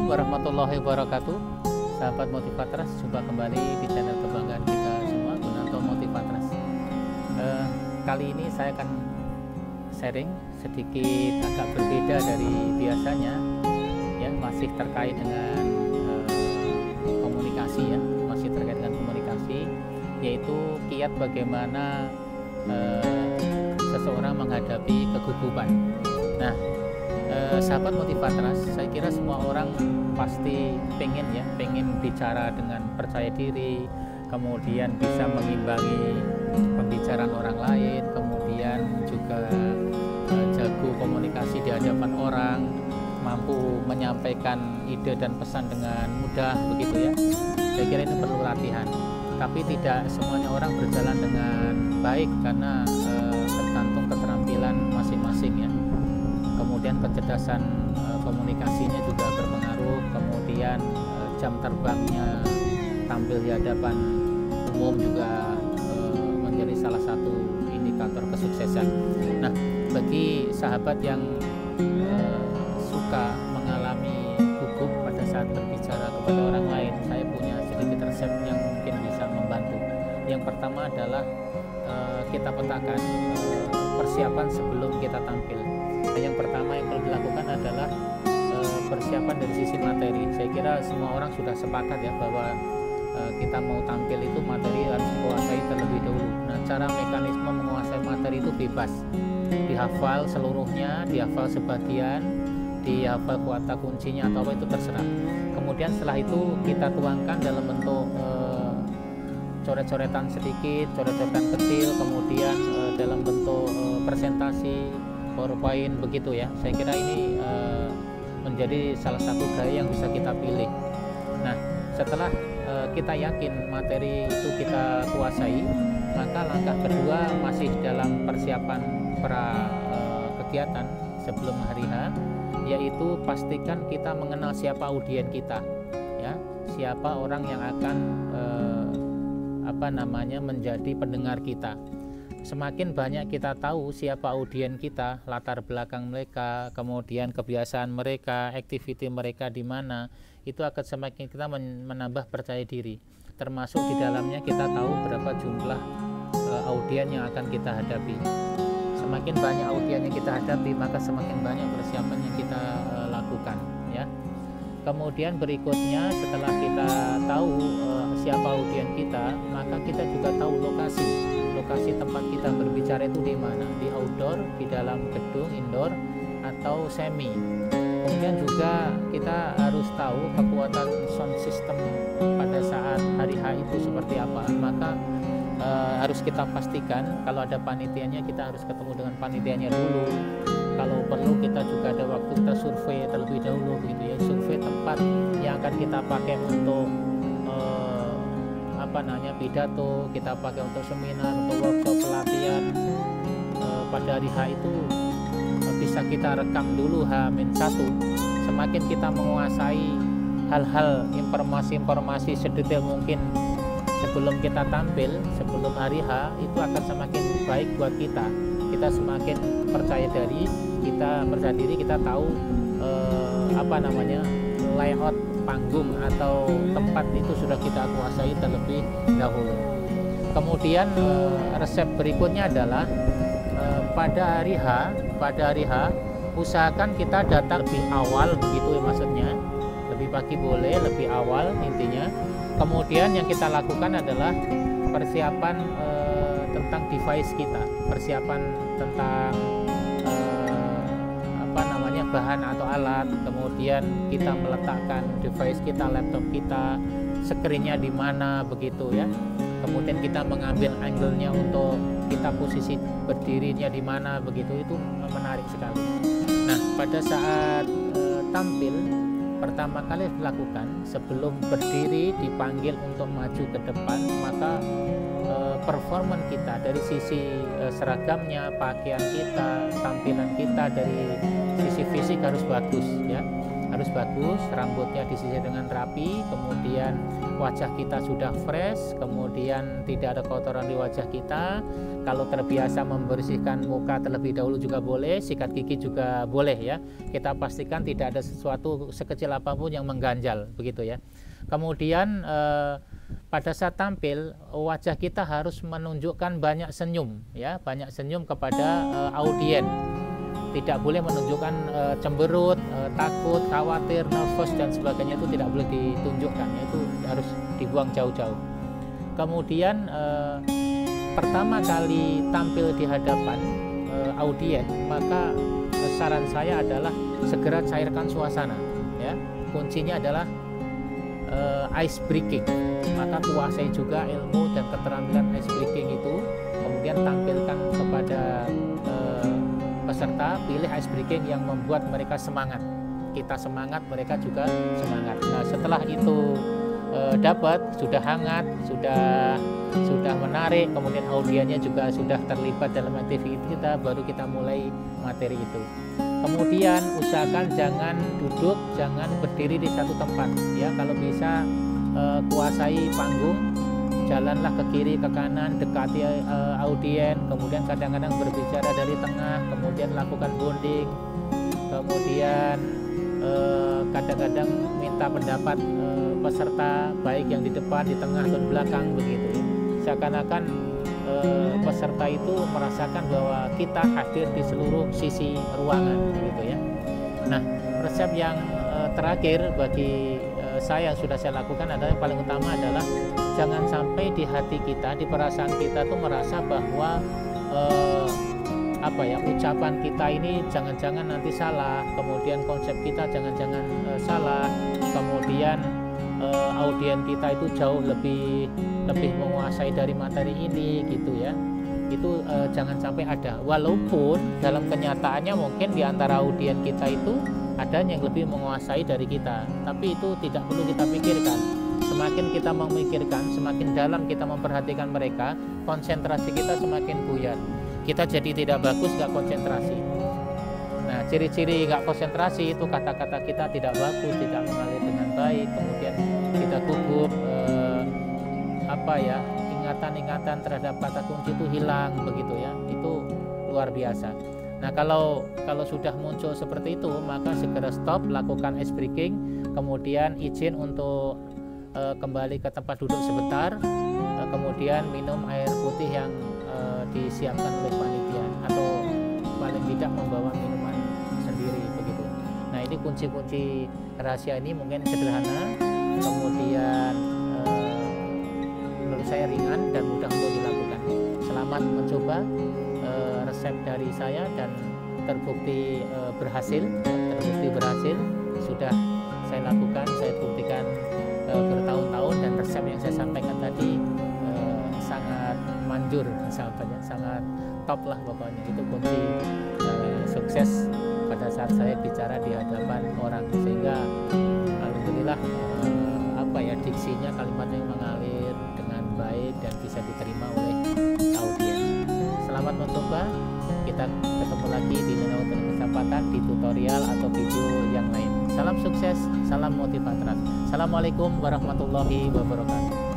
Assalamualaikum warahmatullahi wabarakatuh. Sahabat Motivatras, jumpa kembali di channel kebanggaan kita semua, Gunanto Motivatras. Kali ini saya akan sharing sedikit agak berbeda dari biasanya, ya, masih terkait dengan komunikasi, ya, masih terkait dengan komunikasi, yaitu kiat bagaimana seseorang menghadapi kegugupan. Nah, sahabat Motivatras, saya kira semua orang pasti pengen bicara dengan percaya diri, kemudian bisa mengimbangi pembicaraan orang lain, kemudian juga jago komunikasi di hadapan orang, mampu menyampaikan ide dan pesan dengan mudah, begitu ya. Saya kira ini perlu latihan, tapi tidak semuanya orang berjalan dengan baik karena tergantung keterampilan masing-masing, ya. Kemudian kecerdasan komunikasinya juga berpengaruh, kemudian jam terbangnya tampil di hadapan umum juga menjadi salah satu indikator kesuksesan. Nah, bagi sahabat yang suka mengalami gugup pada saat berbicara kepada orang lain, saya punya sedikit resep yang mungkin bisa membantu. Yang pertama adalah kita petakan persiapan sebelum kita tampil. Yang pertama yang perlu dilakukan adalah persiapan dari sisi materi. Saya kira semua orang sudah sepakat, ya, bahwa kita mau tampil itu materi harus dikuasai terlebih dahulu. Nah, cara mekanisme menguasai materi itu bebas, dihafal seluruhnya, dihafal sebagian, dihafal kata kuncinya atau apa, itu terserah. Kemudian setelah itu kita tuangkan dalam bentuk coret-coretan sedikit, coret-coretan kecil, kemudian dalam bentuk presentasi, PowerPoint, begitu ya. Saya kira ini menjadi salah satu gaya yang bisa kita pilih. Nah, setelah kita yakin materi itu kita kuasai, maka langkah kedua masih dalam persiapan kegiatan sebelum hari H, yaitu pastikan kita mengenal siapa audien kita, ya, siapa orang yang akan menjadi pendengar kita. Semakin banyak kita tahu siapa audien kita, latar belakang mereka, kemudian kebiasaan mereka, activity mereka di mana, itu akan semakin kita menambah percaya diri. Termasuk di dalamnya kita tahu berapa jumlah audien yang akan kita hadapi. Semakin banyak audien yang kita hadapi, maka semakin banyak persiapan yang kita lakukan, ya. Kemudian berikutnya, setelah kita tahu siapa audien kita, maka kita juga tahu lokasi tempat kita berbicara itu di mana, di outdoor, di dalam gedung indoor, atau semi. Kemudian juga kita harus tahu kekuatan sound system pada saat hari H itu seperti apa. Maka harus kita pastikan kalau ada panitianya, kita harus ketemu dengan panitianya dulu. Kalau perlu kita juga ada waktu kita survei terlebih dahulu, gitu ya, survei tempat yang akan kita pakai untuk pidato, kita pakai untuk seminar, untuk workshop, pelatihan. Pada hari H itu bisa kita rekam dulu H-1. Semakin kita menguasai hal-hal, informasi-informasi sedetail mungkin sebelum kita tampil, sebelum hari H, itu akan semakin baik buat kita. Kita semakin percaya diri, kita tahu layout panggung atau tempat itu sudah kita kuasai terlebih dahulu. Kemudian resep berikutnya adalah pada hari H usahakan kita datang lebih awal, begitu ya, maksudnya lebih pagi boleh, lebih awal intinya. Kemudian yang kita lakukan adalah persiapan tentang device kita, persiapan tentang bahan atau alat, kemudian kita meletakkan device kita, laptop kita, screen-nya di mana, begitu ya. Kemudian kita mengambil angle-nya untuk kita posisi berdirinya di mana, begitu, itu menarik sekali. Nah, pada saat tampil pertama kali dilakukan sebelum berdiri dipanggil untuk maju ke depan, maka performan kita dari sisi seragamnya, pakaian kita, tampilan kita dari sisi fisik harus bagus, ya, harus bagus, rambutnya disisir dengan rapi, kemudian wajah kita sudah fresh, kemudian tidak ada kotoran di wajah kita. Kalau terbiasa membersihkan muka terlebih dahulu juga boleh, sikat gigi juga boleh ya. Kita pastikan tidak ada sesuatu sekecil apapun yang mengganjal, begitu ya. Kemudian pada saat tampil, wajah kita harus menunjukkan banyak senyum ya, banyak senyum kepada audien. Tidak boleh menunjukkan cemberut, takut, khawatir, nervous dan sebagainya, itu tidak boleh ditunjukkan, itu harus dibuang jauh-jauh. Kemudian pertama kali tampil di hadapan audien, maka saran saya adalah segera cairkan suasana ya. Kuncinya adalah ice breaking, maka kuasai juga ilmu dan keterampilan ice breaking itu. Kemudian tampilkan kepada peserta, pilih ice breaking yang membuat mereka semangat. Kita semangat, mereka juga semangat. Nah, setelah itu dapat, sudah hangat, sudah menarik, kemudian audiennya juga sudah terlibat dalam aktivitas kita, baru kita mulai materi itu. Kemudian usahakan jangan duduk, jangan berdiri di satu tempat ya. Kalau bisa kuasai panggung, jalanlah ke kiri ke kanan, dekati audien, kemudian kadang-kadang berbicara dari tengah, kemudian lakukan bonding, kemudian kadang-kadang minta pendapat peserta, baik yang di depan, di tengah atau di belakang, begitu ya. Seakan-akan peserta itu merasakan bahwa kita hadir di seluruh sisi ruangan, gitu ya. Nah, resep yang terakhir bagi saya yang sudah saya lakukan adalah yang paling utama adalah jangan sampai di hati kita, di perasaan kita tuh merasa bahwa ucapan kita ini jangan-jangan nanti salah, kemudian konsep kita jangan-jangan salah, kemudian audien kita itu jauh lebih menguasai dari materi ini, gitu ya. Itu jangan sampai ada, walaupun dalam kenyataannya mungkin di antara audien kita itu ada yang lebih menguasai dari kita, tapi itu tidak perlu kita pikirkan. Semakin kita memikirkan, semakin dalam kita memperhatikan mereka, konsentrasi kita semakin buyar. Kita jadi tidak bagus, nggak konsentrasi. Nah, ciri-ciri nggak konsentrasi itu kata-kata kita tidak bagus, tidak mengalir dengan baik, kemudian kita gugup, ingatan-ingatan terhadap kata kunci itu hilang, begitu ya. Itu luar biasa. Nah, kalau sudah muncul seperti itu, maka segera stop, lakukan ice breaking, kemudian izin untuk kembali ke tempat duduk sebentar, kemudian minum air putih yang disiapkan oleh panitia, atau paling tidak membawa minuman sendiri, begitu. Nah, ini kunci-kunci rahasia ini mungkin sederhana, kemudian menurut saya ringan dan mudah untuk dilakukan. Selamat mencoba resep dari saya dan terbukti berhasil, sudah saya lakukan, saya buktikan bertahun-tahun, dan resep yang saya sampaikan tadi sangat manjur, sahabatnya, sangat top lah pokoknya. Itu kunci sukses pada saat saya bicara di hadapan orang, sehingga alhamdulillah diksinya, kalimatnya mengalir dengan baik dan bisa diterima oleh audien. Selamat mencoba. Kita ketemu lagi di lain kesempatan di tutorial atau video yang lain. Salam sukses, salam motivator. Assalamualaikum warahmatullahi wabarakatuh.